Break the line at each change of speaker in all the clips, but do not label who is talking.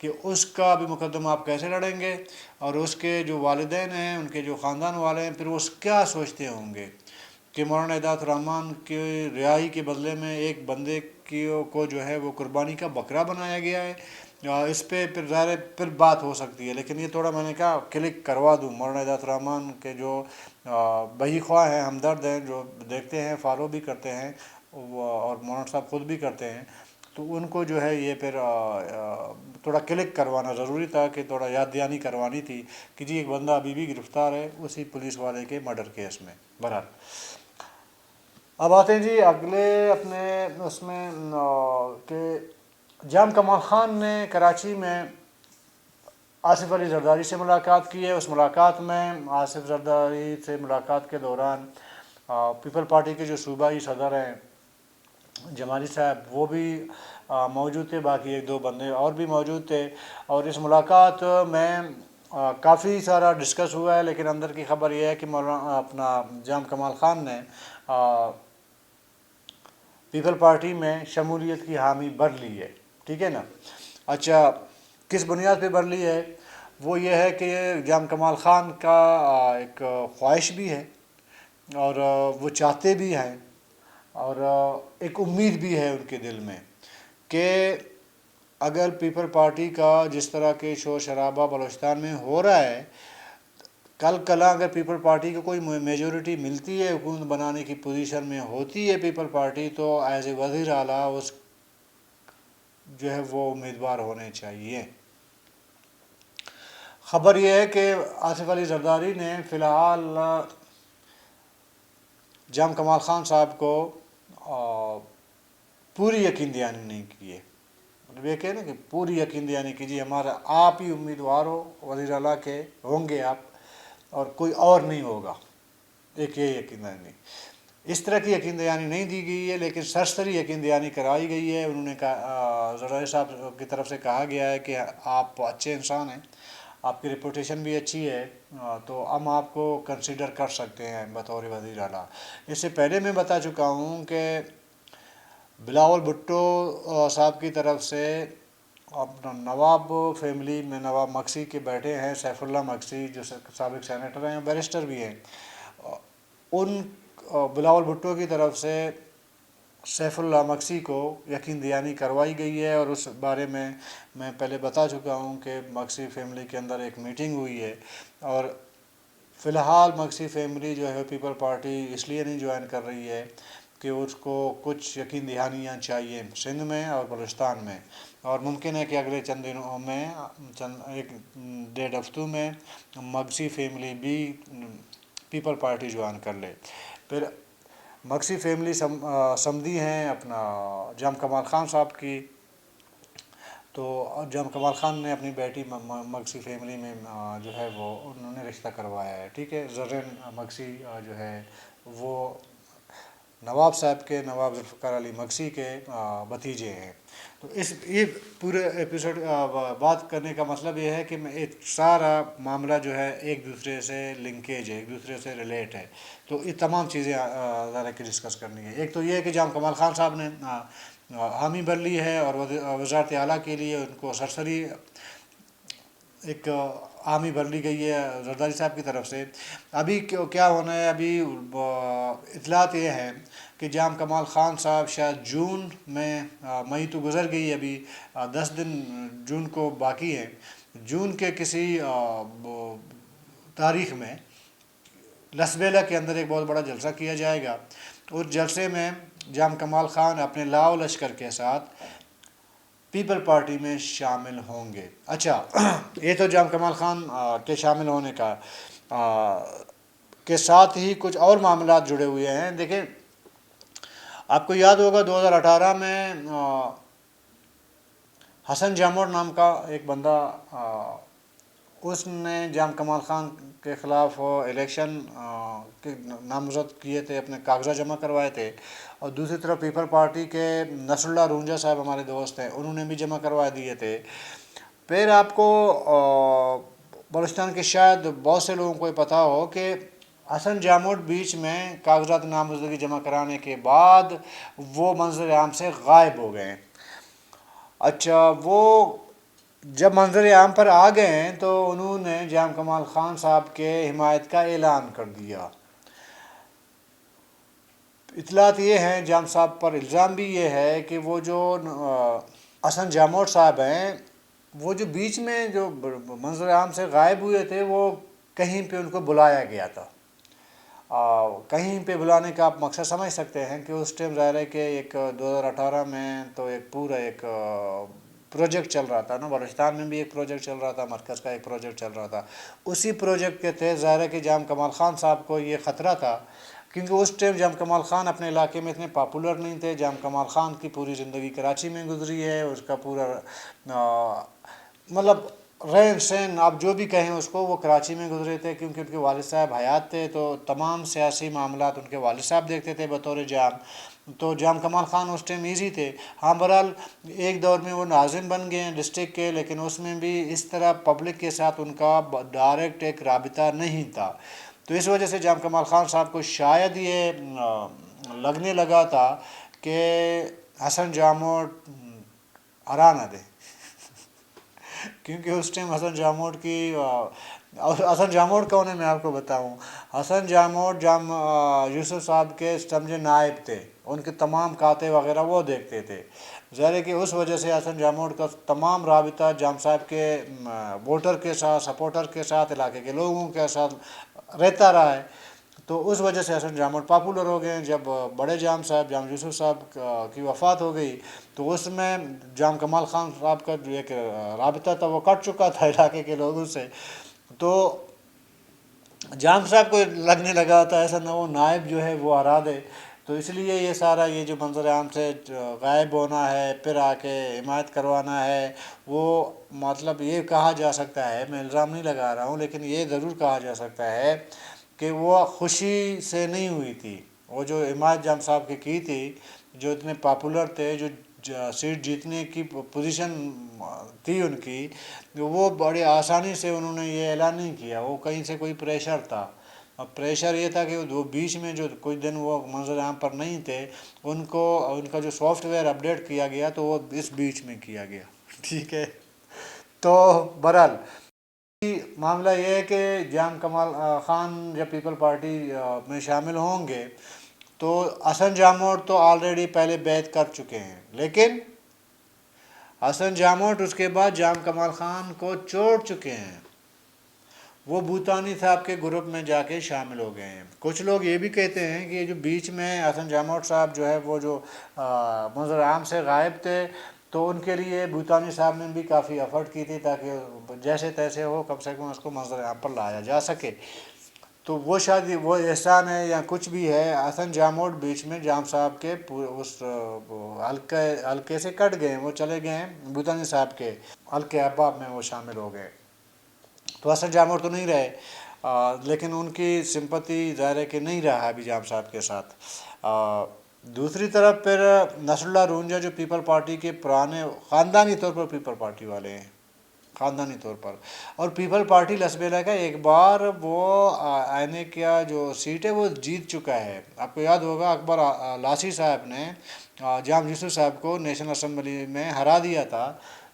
کہ اس کا بھی مقدمہ آپ کیسے لڑیں گے، اور اس کے جو والدین ہیں، ان کے جو خاندان والے ہیں، پھر وہ کیا سوچتے ہوں گے کہ مولانا ہدایت الرحمن کی رہائی کے بدلے میں ایک بندے کو جو ہے وہ قربانی کا بکرا بنایا گیا ہے۔ اس پہ پھر ظاہر پھر بات ہو سکتی ہے، لیکن یہ تھوڑا میں نے کہا کلک کروا دوں۔ مولانا ہدایت الرحمن کے جو بہی خواہ ہیں، ہمدرد ہیں، جو دیکھتے ہیں، فالو بھی کرتے ہیں، اور مولانا صاحب خود بھی کرتے ہیں، تو ان کو جو ہے یہ پھر تھوڑا کلک کروانا ضروری تھا، کہ تھوڑا یاد دہانی کروانی تھی کہ جی ایک بندہ ابھی بھی گرفتار ہے اسی پولیس والے کے مرڈر کیس میں۔ بہرحال اب آتے ہیں جی اگلے اپنے اس میں کہ جام کمال خان نے کراچی میں آصف علی زرداری سے ملاقات کی ہے۔ اس ملاقات میں آصف زرداری سے ملاقات کے دوران پیپل پارٹی کے جو صوبائی صدر ہیں جمالی صاحب وہ بھی موجود تھے، باقی ایک دو بندے اور بھی موجود تھے، اور اس ملاقات میں کافی سارا ڈسکس ہوا ہے، لیکن اندر کی خبر یہ ہے کہ مولانا اپنا جام کمال خان نے پیپل پارٹی میں شمولیت کی حامی بھر لی ہے، ٹھیک ہے نا۔ اچھا، کس بنیاد پہ بھر لی ہے؟ وہ یہ ہے کہ جام کمال خان کا ایک خواہش بھی ہے، اور وہ چاہتے بھی ہیں، اور ایک امید بھی ہے ان کے دل میں کہ اگر پیپل پارٹی کا جس طرح کے شور شرابہ بلوچستان میں ہو رہا ہے، کل کلا اگر پیپل پارٹی کو کوئی میجورٹی ملتی ہے، حکومت بنانے کی پوزیشن میں ہوتی ہے پیپل پارٹی، تو ایز اے وزیر اعلیٰ اس جو ہے وہ امیدوار ہونے چاہیے۔ خبر یہ ہے کہ آصف علی زرداری نے فی الحال جام کمال خان صاحب کو پوری یقین دہانی نہیں کی ہے، مطلب یہ کہ نا کہ پوری یقین دہانی کی جی ہمارا آپ ہی امیدوار ہو، وزیر اعلیٰ کے ہوں گے آپ، اور کوئی اور نہیں ہوگا، ایک یہ یقین دہانی اس طرح کی یقین دہانی نہیں دی گئی ہے، لیکن سرسری یقین دہانی کرائی گئی ہے۔ انہوں نے کہا، زرداری صاحب کی طرف سے کہا گیا ہے کہ آپ اچھے انسان ہیں، آپ کی ریپوٹیشن بھی اچھی ہے، تو ہم آپ کو کنسیڈر کر سکتے ہیں بطور وزیر اعلیٰ۔ اس سے پہلے میں بتا چکا ہوں کہ بلاول بھٹو صاحب کی طرف سے اپنا نواب فیملی میں نواب مکسی کے بیٹے ہیں سیف اللہ مکسی، جو سابق سینیٹر ہیں، بیرسٹر بھی ہیں، ان بلاول بھٹو کی طرف سے سیف اللہ مکسی کو یقین دہانی کروائی گئی ہے، اور اس بارے میں میں پہلے بتا چکا ہوں کہ مکسی فیملی کے اندر ایک میٹنگ ہوئی ہے، اور فی الحال مکسی فیملی جو ہے پیپل پارٹی اس لیے نہیں جوائن کر رہی ہے کہ اس کو کچھ یقین دہانیاں چاہیے سندھ میں اور بلوچستان میں، اور ممکن ہے کہ اگلے چند دنوں میں، ایک ڈیڑھ ہفتوں میں مکسی فیملی بھی پیپل پارٹی جوائن کر لے۔ پھر مکسی فیملی سمدھی ہیں اپنا جام کمال خان صاحب کی، تو جام کمال خان نے اپنی بیٹی مکسی فیملی میں جو ہے وہ انہوں نے رشتہ کروایا ہے، ٹھیک ہے۔ زرین مکسی جو ہے وہ نواب صاحب کے، نواب ذوالفقار علی مکسی کے بھتیجے ہیں۔ تو یہ پورے ایپیسوڈ بات کرنے کا مطلب یہ ہے کہ ایک سارا معاملہ جو ہے ایک دوسرے سے لنکیج ہے، ایک دوسرے سے ریلیٹ ہے، تو یہ تمام چیزیں ذرا کہ ڈسکس کرنی ہے۔ ایک تو یہ ہے کہ جام کمال خان صاحب نے حامی بھر لی ہے، اور وزارت اعلیٰ کے لیے ان کو سرسری ایک حامی بھر لی گئی ہے زرداری صاحب کی طرف سے۔ ابھی کیا ہونا ہے، ابھی اطلاعات یہ ہیں کہ جام کمال خان صاحب شاید جون میں، مئی تو گزر گئی، ابھی 10 دن جون کو باقی ہیں، جون کے کسی تاریخ میں لسبیلا کے اندر ایک بہت بڑا جلسہ کیا جائے گا، اس جلسے میں جام کمال خان اپنے لاؤ لشکر کے ساتھ پیپل پارٹی میں شامل ہوں گے۔ اچھا، یہ تو جام کمال خان کے شامل ہونے کا کے ساتھ ہی کچھ اور معاملات جڑے ہوئے ہیں۔ دیکھیں، آپ کو یاد ہوگا 2018 میں حسن جامور نام کا ایک بندہ، اس نے جام کمال خان کے خلاف الیکشن کے نامزد کیے تھے، اپنے کاغذات جمع کروائے تھے، اور دوسری طرف پیپل پارٹی کے نصر اللہ رونجا صاحب ہمارے دوست ہیں، انہوں نے بھی جمع کروا دیے تھے۔ پھر آپ کو بلوچستان کے شاید بہت سے لوگوں کو یہ پتہ ہو کہ حسن جامور بیچ میں کاغذات نامزدگی جمع کرانے کے بعد وہ منظر عام سے غائب ہو گئے۔ اچھا، وہ جب منظر عام پر آ گئے ہیں تو انہوں نے جام کمال خان صاحب کے حمایت کا اعلان کر دیا۔ اطلاعات یہ ہیں، جام صاحب پر الزام بھی یہ ہے کہ وہ جو حسن جاموٹ صاحب ہیں، وہ جو بیچ میں جو منظر عام سے غائب ہوئے تھے، وہ کہیں پہ ان کو بلایا گیا تھا۔ کہیں پہ بلانے کا آپ مقصد سمجھ سکتے ہیں کہ اس ٹائم ظاہر ہے کہ ایک 2018 میں تو ایک پورا ایک پروجیکٹ چل رہا تھا نا، بلوچستان میں بھی ایک پروجیکٹ چل رہا تھا، مرکز کا ایک پروجیکٹ چل رہا تھا۔ اسی پروجیکٹ کے تحت ظاہر ہے کہ جام کمال خان صاحب کو یہ خطرہ تھا، کیونکہ اس ٹائم جام کمال خان اپنے علاقے میں اتنے پاپولر نہیں تھے۔ جام کمال خان کی پوری زندگی کراچی میں گزری ہے، اس کا پورا مطلب رہن سہن آپ جو بھی کہیں اس کو، وہ کراچی میں گزرے تھے، کیونکہ ان کے والد صاحب حیات تھے، تو تمام سیاسی معاملات ان کے والد صاحب دیکھتے تھے بطور جام۔ تو جام کمال خان اس ٹائم ایزی تھے۔ ہاں بہرحال ایک دور میں وہ ناظم بن گئے ہیں ڈسٹرکٹ کے، لیکن اس میں بھی اس طرح پبلک کے ساتھ ان کا ڈائریکٹ ایک رابطہ نہیں تھا۔ تو اس وجہ سے جام کمال خان صاحب کو شاید یہ لگنے لگا تھا کہ حسن جاموٹ ہرا نہ دے، کیونکہ اس ٹائم حسن جاموٹ کی حسن جاموٹ کون ہے میں آپ کو بتاؤں۔ حسن جاموٹ جام یوسف صاحب کے سمجھے نائب تھے، ان کے تمام کھاتے وغیرہ وہ دیکھتے تھے۔ ظاہر ہے کہ اس وجہ سے حسن جاموٹ کا تمام رابطہ جام صاحب کے ووٹر کے ساتھ، سپورٹر کے ساتھ، علاقے کے لوگوں کے ساتھ رہتا رہا ہے۔ تو اس وجہ سے حسن جاموٹ پاپولر ہو گئے ہیں۔ جب بڑے جام صاحب جام یوسف صاحب کی وفات ہو گئی تو اس میں جام کمال خان صاحب کا جو ایک رابطہ تھا وہ کٹ چکا تھا علاقے کے لوگوں سے۔ تو جام صاحب کو لگنے لگا تھا ایسا نہ وہ نائب جو ہے وہ ہرا دے، تو اس لیے یہ سارا یہ جو منظر عام سے غائب ہونا ہے، پھر آ کے حمایت کروانا ہے، وہ مطلب یہ کہا جا سکتا ہے، میں الزام نہیں لگا رہا ہوں، لیکن یہ ضرور کہا جا سکتا ہے کہ وہ خوشی سے نہیں ہوئی تھی۔ وہ جو حمایت جام صاحب کی تھی، جو اتنے پاپولر تھے، جو سیٹ جیتنے کی پوزیشن تھی ان کی، وہ بڑی آسانی سے انہوں نے یہ اعلان نہیں کیا، وہ کہیں سے کوئی پریشر تھا۔ اب پریشر یہ تھا کہ وہ بیچ میں جو کچھ دن وہ منظر عام پر نہیں تھے، ان کا جو سافٹ ویئر اپڈیٹ کیا گیا تو وہ اس بیچ میں کیا گیا، ٹھیک ہے۔ تو بہرحال معاملہ یہ ہے کہ جام کمال خان جب پیپل پارٹی میں شامل ہوں گے تو حسن جاموٹ تو آلریڈی پہلے بیعت کر چکے ہیں، لیکن حسن جاموٹ اس کے بعد جام کمال خان کو چھوڑ چکے ہیں، وہ بھوتانی صاحب کے گروپ میں جا کے شامل ہو گئے ہیں۔ کچھ لوگ یہ بھی کہتے ہیں کہ یہ جو بیچ میں حسن جاموٹ صاحب جو ہے وہ جو منظر عام سے غائب تھے، تو ان کے لیے بھوتانی صاحب نے بھی کافی ایفرٹ کی تھی تاکہ جیسے تیسے ہو کم سے کم اس کو منظر عام پر لایا جا سکے۔ تو وہ شاید وہ احسان ہے یا کچھ بھی ہے، حسن جاموٹ بیچ میں جام صاحب کے اس حلقے سے کٹ گئے ہیں، وہ چلے گئے ہیں بھوتانی صاحب کے حلقے احباب میں وہ شامل ہو گئے۔ تو حسن جاموٹ تو نہیں رہے، لیکن ان کی سمپتی ظاہر ہے کہ نہیں رہا ابھی جام صاحب کے ساتھ۔ دوسری طرف پھر نصر اللہ رونجا جو پیپل پارٹی کے پرانے خاندانی طور پر پیپل پارٹی والے ہیں، خاندانی طور پر، اور پیپل پارٹی لسبیلا کا ایک بار وہ آنے کا جو سیٹ ہے وہ جیت چکا ہے۔ آپ کو یاد ہوگا اکبر لاسی صاحب نے جام یوسف صاحب کو نیشنل اسمبلی میں ہرا دیا تھا،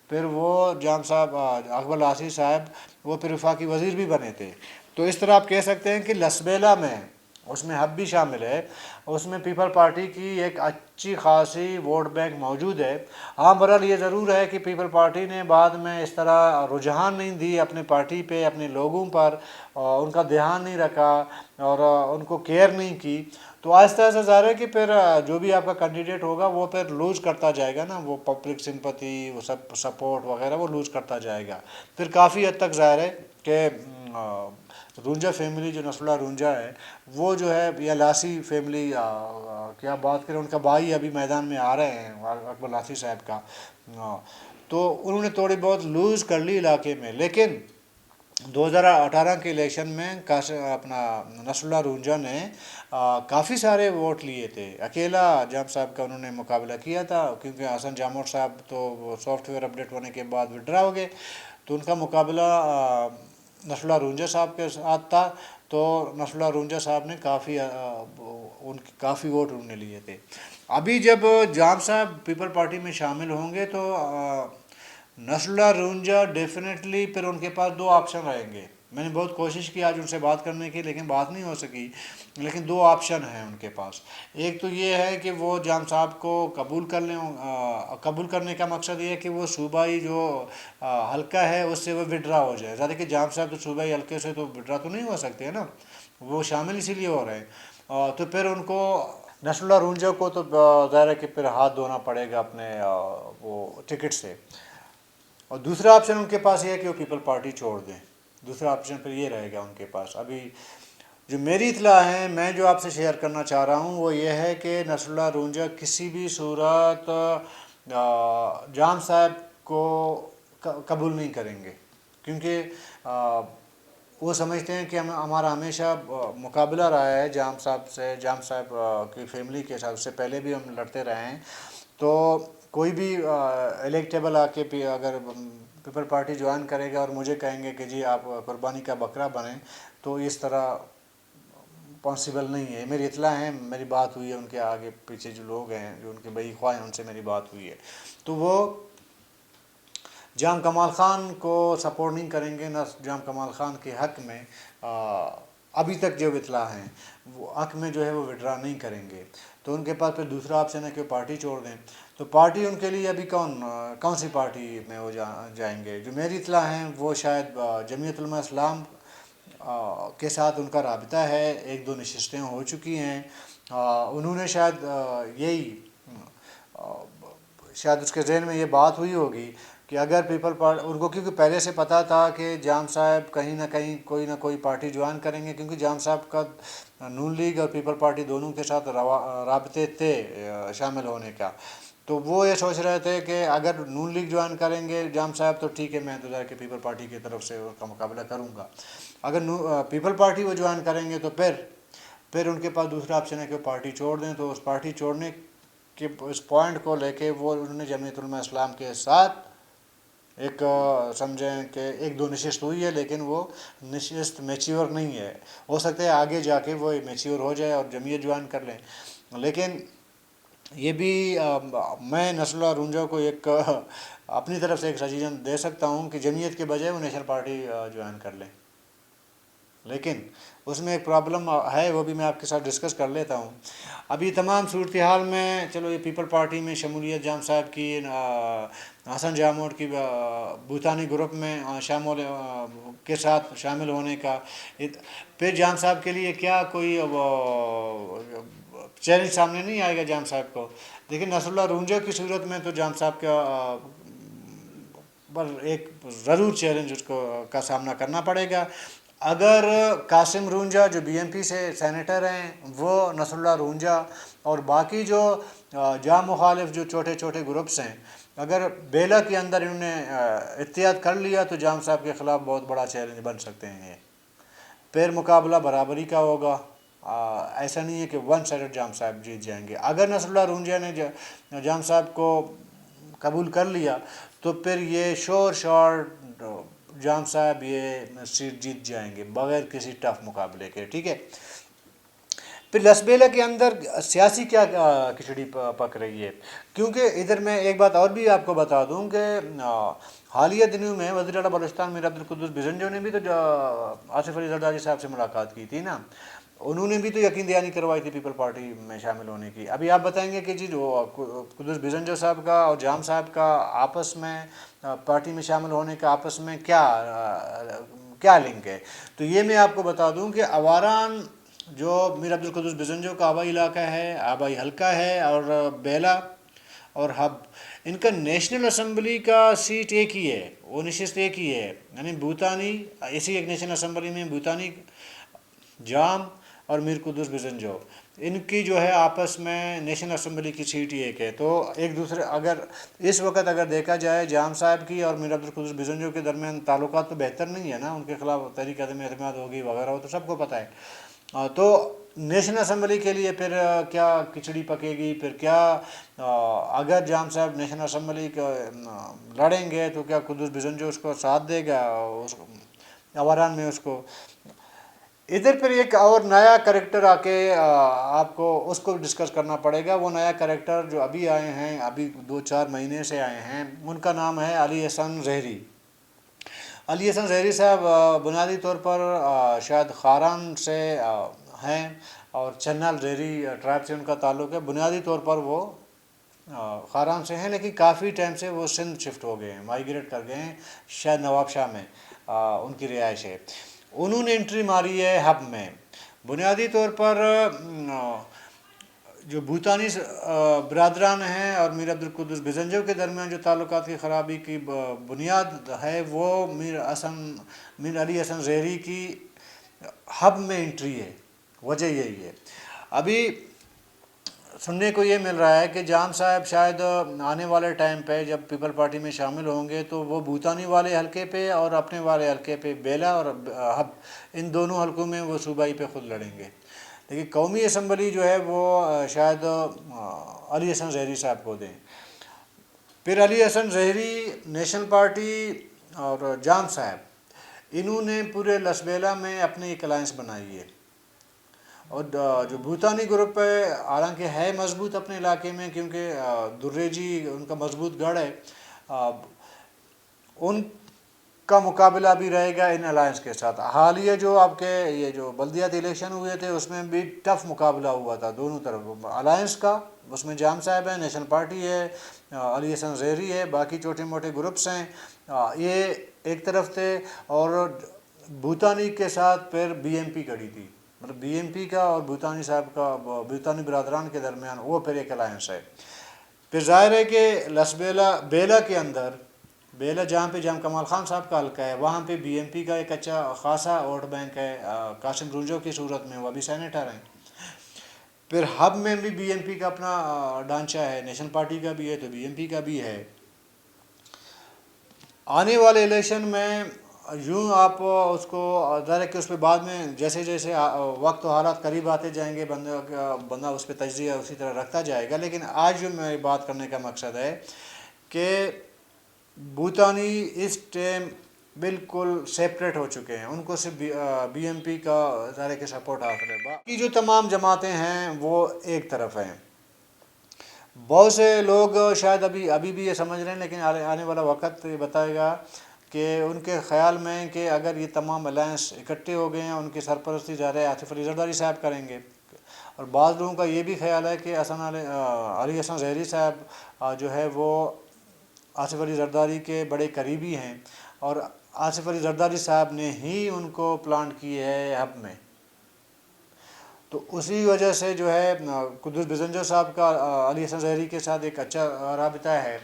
پھر وہ جام صاحب اکبر لاسی صاحب وہ پھر وفاقی وزیر بھی بنے تھے۔ تو اس طرح آپ کہہ سکتے ہیں کہ لسبیلا میں، اس میں ہب بھی شامل ہے، اس میں پیپل پارٹی کی ایک اچھی خاصی ووٹ بینک موجود ہے۔ ہاں بہرحال یہ ضرور ہے کہ پیپل پارٹی نے بعد میں اس طرح رجحان نہیں دی اپنے پارٹی پہ، اپنے لوگوں پر، ان کا دھیان نہیں رکھا اور ان کو کیئر نہیں کی۔ تو آہستہ آہستہ ظاہر ہے کہ پھر جو بھی آپ کا کینڈیڈیٹ ہوگا وہ پھر لوز کرتا جائے گا نا، وہ پبلک سمپتی، وہ سب سپورٹ وغیرہ وہ لوز کرتا جائے گا۔ پھر کافی حد تک ظاہر ہے کہ رونجا فیملی جو نصر اللہ رونجا ہے وہ جو ہے، یا لاسی فیملی کیا بات کریں، ان کا بھائی ابھی میدان میں آ رہے ہیں اکبر لاسی صاحب کا، تو انہوں نے تھوڑی بہت لوز کر لی علاقے میں۔ لیکن 2018 کے الیکشن میں اپنا نصر اللہ رونجا نے کافی سارے ووٹ لیے تھے، اکیلا جام صاحب کا انہوں نے مقابلہ کیا تھا، کیونکہ حسن جاموٹ صاحب تو سافٹ ویئر اپڈیٹ ہونے کے بعد وڈرا ہو گئے، تو ان کا مقابلہ نصر اللہ رونجا صاحب کے ساتھ تھا۔ تو نصر اللہ رونجا صاحب نے کافی ووٹ انہوں نے لیے تھے۔ ابھی جب جام صاحب پیپل پارٹی میں شامل ہوں گے تو نصر اللہ رونجا ڈیفینیٹلی پھر ان کے پاس دو آپشن رہیں گے. میں نے بہت کوشش کی آج ان سے بات کرنے کی لیکن بات نہیں ہو سکی. لیکن دو آپشن ہیں ان کے پاس. ایک تو یہ ہے کہ وہ جام صاحب کو قبول کر لیں. قبول کرنے کا مقصد یہ ہے کہ وہ صوبائی جو حلقہ ہے اس سے وہ وڈرا ہو جائے. ذرا کہ جام صاحب تو صوبائی حلقے سے تو وڈرا تو نہیں ہو سکتے ہیں نا, وہ شامل اسی لیے ہو رہے ہیں. تو پھر ان کو نصر اللہ رونجا کو تو ظاہر ہے کہ پھر ہاتھ دھونا پڑے گا اپنے وہ ٹکٹ سے. اور دوسرا آپشن ان کے پاس یہ ہے کہ وہ پیپل پارٹی چھوڑ دیں. دوسرا آپشن پھر یہ رہے گا ان کے پاس. ابھی جو میری اطلاع ہے, میں جو آپ سے شیئر کرنا چاہ رہا ہوں وہ یہ ہے کہ نصر اللہ رونجا کسی بھی صورت جام صاحب کو قبول نہیں کریں گے, کیونکہ وہ سمجھتے ہیں کہ ہمارا ہمیشہ مقابلہ رہا ہے جام صاحب سے, جام صاحب کی فیملی کے ساتھ. اس سے پہلے بھی ہم لڑتے رہے ہیں. تو کوئی بھی الیکٹیبل آ کے اگر پیپل پارٹی جوائن کرے گا اور مجھے کہیں گے کہ جی آپ قربانی کا بکرا بنیں, تو اس طرح پاسبل نہیں ہے. میری اطلاع ہے, میری بات ہوئی ہے ان کے آگے پیچھے جو لوگ ہیں جو ان کے بھائی خواہ ہیں ان سے میری بات ہوئی ہے, تو وہ جام کمال خان کو سپورٹ نہیں کریں گے. نہ جام کمال خان کے حق میں ابھی تک جو اطلاع ہیں وہ حق میں جو ہے وہ وڈرا نہیں کریں گے. تو ان کے پاس پھر دوسرا آپشن ہے کہ وہ پارٹی چھوڑ دیں. تو پارٹی ان کے لیے ابھی کون سی پارٹی میں وہ جائیں گے؟ جو میری اطلاع ہیں وہ شاید جمعیت علماء اسلام کے ساتھ ان کا رابطہ ہے. ایک دو نشستیں ہو چکی ہیں. انہوں نے شاید یہی شاید اس کے ذہن میں یہ بات ہوئی ہوگی کہ اگر پیپل پارٹی ان کو, کیونکہ پہلے سے پتہ تھا کہ جام صاحب کہیں نہ کہیں کوئی نہ کوئی پارٹی جوائن کریں گے, کیونکہ جام صاحب کا نون لیگ اور پیپل پارٹی دونوں کے ساتھ رابطے تھے شامل ہونے کا. تو وہ یہ سوچ رہے تھے کہ اگر نون لیگ جوائن کریں گے جام صاحب تو ٹھیک ہے, میں تو جا کے پیپل پارٹی کی طرف سے اس کا مقابلہ کروں گا. اگر پیپل پارٹی وہ جوائن کریں گے تو پھر ان کے پاس دوسرا آپشن ہے کہ وہ پارٹی چھوڑ دیں. تو اس پارٹی چھوڑنے کے اس پوائنٹ کو لے کے وہ انہوں نے جمعیت علماء اسلام کے ساتھ ایک سمجھیں کہ ایک دو نشست ہوئی ہے, لیکن وہ نشست میچیور نہیں ہے. ہو سکتا ہے آگے جا کے وہ میچیور ہو جائے اور جمعیت جوائن کر لیں. لیکن یہ بھی میں نصر اللہ رونجا کو ایک اپنی طرف سے ایک سجیشن دے سکتا ہوں کہ جمعیت کے بجائے وہ نیشنل پارٹی جوائن کر لیں. لیکن اس میں ایک پرابلم ہے, وہ بھی میں آپ کے ساتھ ڈسکس کر لیتا ہوں. ابھی تمام صورتحال میں چلو یہ پیپل پارٹی میں شمولیت جام صاحب کی, حسن جامور کی بھوتانی گروپ میں شامل کے ساتھ شامل ہونے کا, پھر جام صاحب کے لیے کیا کوئی چیلنج سامنے نہیں آئے گا جام صاحب کو. لیکن نصر اللہ رونجا کی صورت میں تو جام صاحب کا پر ایک ضرور چیلنج اس کو کا سامنا کرنا پڑے گا. اگر قاسم رونجا جو بی ایم پی سے سینیٹر ہیں وہ نصر اللہ رونجا اور باقی جو جام مخالف جو چھوٹے چھوٹے گروپس ہیں اگر بیلا کے اندر انہوں نے اتحاد کر لیا تو جام صاحب کے خلاف بہت بڑا چیلنج بن سکتے ہیں. پھر مقابلہ برابری کا ہوگا. ایسا نہیں ہے کہ ون سائیڈڈ جام صاحب جیت جائیں گے. اگر نصر اللہ رونجا نے جام صاحب کو قبول کر لیا تو پھر یہ شارٹ جام صاحب یہ سیٹ جیت جائیں گے بغیر کسی ٹف مقابلے کے. ٹھیک ہے. پھر لسبیلا کے اندر سیاسی کیا کھچڑی پک رہی ہے, کیونکہ ادھر میں ایک بات اور بھی آپ کو بتا دوں کہ حالیہ دنوں میں وزیر اعلیٰ بلوچستان میر عبدالقدوس بزنجو نے بھی تو آصف علی زرداری صاحب سے ملاقات کی تھی نا, انہوں نے بھی تو یقین دہانی کروائی تھی پیپل پارٹی میں شامل ہونے کی. ابھی آپ بتائیں گے کہ جی جو قدوس بزنجو صاحب کا اور جام صاحب کا آپس میں پارٹی میں شامل ہونے کا آپس میں کیا لنک ہے. تو یہ میں آپ کو بتا دوں کہ اواران جو میر عبدالقدوس بزنجو کا آبائی علاقہ ہے, آبائی حلقہ ہے, اور بیلا اور ہب, ان کا نیشنل اسمبلی کا سیٹ ایک ہی ہے, وہ نشست ایک ہی ہے. یعنی بھوتانی اسی ایک نیشنل اسمبلی میں بھوتانی, جام اور میر قدوس بزنجو, ان کی جو ہے آپس میں نیشنل اسمبلی کی سیٹ ہی ایک ہے. تو ایک دوسرے اگر اس وقت اگر دیکھا جائے جام صاحب کی اور میر عبدالقدوس بزنجو کے درمیان تعلقات تو بہتر نہیں ہے نا, ان کے خلاف تحریک عدم اعتماد ہوگی وغیرہ ہو تو سب کو پتہ ہے. تو نیشنل اسمبلی کے لیے پھر کیا کھچڑی پکے گی, پھر کیا اگر جام صاحب نیشنل اسمبلی لڑیں گے تو کیا قدوس بزنجو اس کو ساتھ دے گا اواران میں اس کو. ادھر پھر ایک اور نیا کریکٹر آ کے آپ کو اس کو ڈسکس کرنا پڑے گا. وہ نیا کریکٹر جو ابھی آئے ہیں، ابھی 2-4 مہینے سے آئے ہیں، ان کا نام ہے علی احسن زہری. علی احسن زہری صاحب بنیادی طور پر شاید خاران سے ہیں، اور چنال زہری ٹرائب سے ان کا تعلق ہے. بنیادی طور پر وہ خاران سے ہیں، لیکن کافی ٹائم سے وہ سندھ شفٹ ہو گئے ہیں، مائیگریٹ کر گئے ہیں. شاید نواب شاہ میں ان کی رہائش ہے. انہوں نے انٹری ماری ہے ہب میں. بنیادی طور پر جو بھوتانی برادران ہیں اور میر عبدالقدوس بزنجو کے درمیان جو تعلقات کی خرابی کی بنیاد ہے، وہ میر علی احسن زہری کی ہب میں انٹری ہے. وجہ یہی ہے. ابھی سننے کو یہ مل رہا ہے کہ جام صاحب شاید آنے والے ٹائم پہ جب پیپل پارٹی میں شامل ہوں گے تو وہ بھوتانی والے حلقے پہ اور اپنے والے حلقے پہ بیلا اور ہب، ان دونوں حلقوں میں وہ صوبائی پہ خود لڑیں گے. لیکن قومی اسمبلی جو ہے وہ شاید علی احسن زہری صاحب کو دیں. پھر علی احسن زہری، نیشنل پارٹی اور جام صاحب، انہوں نے پورے لسبیلا میں اپنی ایک الائنس بنائی ہے. اور جو بھوتانی گروپ ہے حالانکہ ہے مضبوط اپنے علاقے میں، کیونکہ درے جی ان کا مضبوط گڑھ ہے، ان کا مقابلہ بھی رہے گا ان الائنس کے ساتھ. حالیہ جو آپ کے یہ جو بلدیاتی الیکشن ہوئے تھے اس میں بھی ٹف مقابلہ ہوا تھا دونوں طرف الائنس کا. اس میں جام صاحب ہے، نیشنل پارٹی ہے، علی احسن زہری ہے، باقی چھوٹے موٹے گروپس ہیں، یہ ایک طرف تھے. اور بھوتانی کے ساتھ پھر بی ایم پی کھڑی تھی، مطلب بی ایم پی کا اور بھوتانی صاحب کا، بھوتانی برادران کے درمیان وہ پھر ایک الائنس ہے. پھر ظاہر ہے کہ بیلا کے اندر، بیلا جہاں پہ جام کمال خان صاحب کا حلقہ ہے، وہاں پہ بی ایم پی کا ایک اچھا خاصا ووٹ بینک ہے. قاسم رونجو کی صورت میں وہ ابھی سینیٹر ہیں. پھر ہب میں بھی بی ایم پی کا اپنا ڈھانچہ ہے، نیشنل پارٹی کا بھی ہے تو بی ایم پی کا بھی ہے. آنے والے الیکشن میں یوں آپ اس کو ظاہر ہے کہ اس پہ بعد میں جیسے جیسے وقت و حالات قریب آتے جائیں گے بندہ اس پہ تجزیہ اسی طرح رکھتا جائے گا. لیکن آج جو میری بات کرنے کا مقصد ہے کہ بھوتانی اس ٹائم بالکل سیپریٹ ہو چکے ہیں، ان کو صرف بی ایم پی کا ظاہر ہے کہ سپورٹ حاصل ہے. باقی جو تمام جماعتیں ہیں وہ ایک طرف ہیں. بہت سے لوگ شاید ابھی بھی یہ سمجھ رہے ہیں، لیکن آنے والا وقت یہ بتائے گا کہ ان کے خیال میں کہ اگر یہ تمام الائنس اکٹھے ہو گئے ہیں، ان کی سرپرستی ظاہر ہے آصف علی زرداری صاحب کریں گے. اور بعض لوگوں کا یہ بھی خیال ہے کہ علی احسن زہری صاحب جو ہے وہ آصف علی زرداری کے بڑے قریبی ہیں، اور آصف علی زرداری صاحب نے ہی ان کو پلانٹ کی ہے ہب میں. تو اسی وجہ سے جو ہے قدوس بزنجو صاحب کا علی احسن زہری کے ساتھ ایک اچھا رابطہ ہے.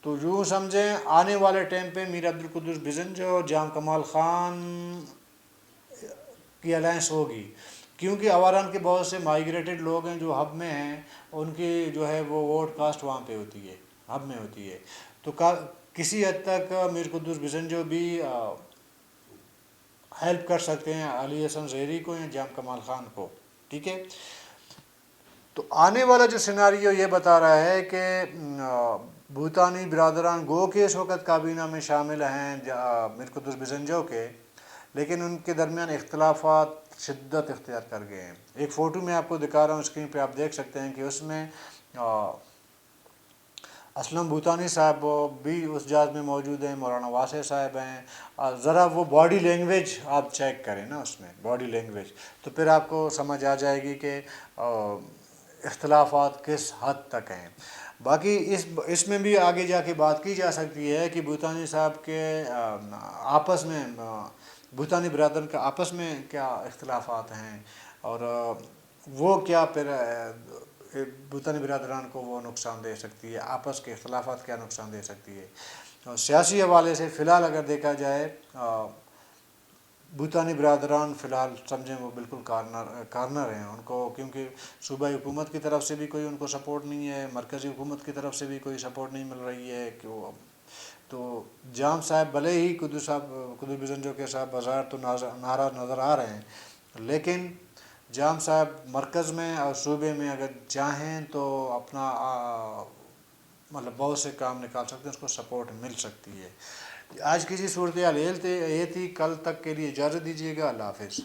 تو یوں سمجھیں آنے والے ٹائم پہ میر عبدالقدوس بزنجو اور جام کمال خان کی الائنس ہوگی، کیونکہ آواران کے بہت سے مائیگریٹڈ لوگ ہیں جو ہب میں ہیں، ان کی جو ہے وہ ووٹ کاسٹ وہاں پہ ہوتی ہے، ہب میں ہوتی ہے. تو کسی حد تک میر قدوس بزنجو بھی ہیلپ کر سکتے ہیں علی احسن زہری کو یا جام کمال خان کو. ٹھیک ہے. تو آنے والا جو سیناریو یہ بتا رہا ہے کہ بھوتانی برادران گو کے اس وقت کابینہ میں شامل ہیں میر قدوس بزنجو کے، لیکن ان کے درمیان اختلافات شدت اختیار کر گئے ہیں. ایک فوٹو میں آپ کو دکھا رہا ہوں اسکرین پہ، آپ دیکھ سکتے ہیں کہ اس میں اسلم بھوتانی صاحب بھی اس جہاز میں موجود ہیں، مولانا واسع صاحب ہیں. ذرا وہ باڈی لینگویج آپ چیک کریں نا، اس میں باڈی لینگویج، تو پھر آپ کو سمجھ آ جائے گی کہ اختلافات کس حد تک ہیں. باقی اس میں بھی آگے جا کے بات کی جا سکتی ہے کہ بھوتانی صاحب کے آپس میں، بھوتانی برادر کا آپس میں کیا اختلافات ہیں، اور وہ کیا پھر بھوتانی برادران کو وہ نقصان دے سکتی ہے، آپس کے اختلافات کیا نقصان دے سکتی ہے. سیاسی حوالے سے فی الحال اگر دیکھا جائے بھوتانی برادران فی الحال سمجھیں وہ بالکل کارنر ہیں. ان کو کیونکہ صوبائی حکومت کی طرف سے بھی کوئی ان کو سپورٹ نہیں ہے، مرکزی حکومت کی طرف سے بھی کوئی سپورٹ نہیں مل رہی ہے کہ وہ. تو جام صاحب بھلے ہی قدوس بزنجو کے صاحب بظاہر تو ناراض نظر آ رہے ہیں، لیکن جام صاحب مرکز میں اور صوبے میں اگر چاہیں تو اپنا مطلب بہت سے کام نکال سکتے ہیں، اس کو سپورٹ مل سکتی ہے. آج کی جی صورتحال یہ تھی، کل تک کے لیے اجازت دیجیے گا، اللہ حافظ.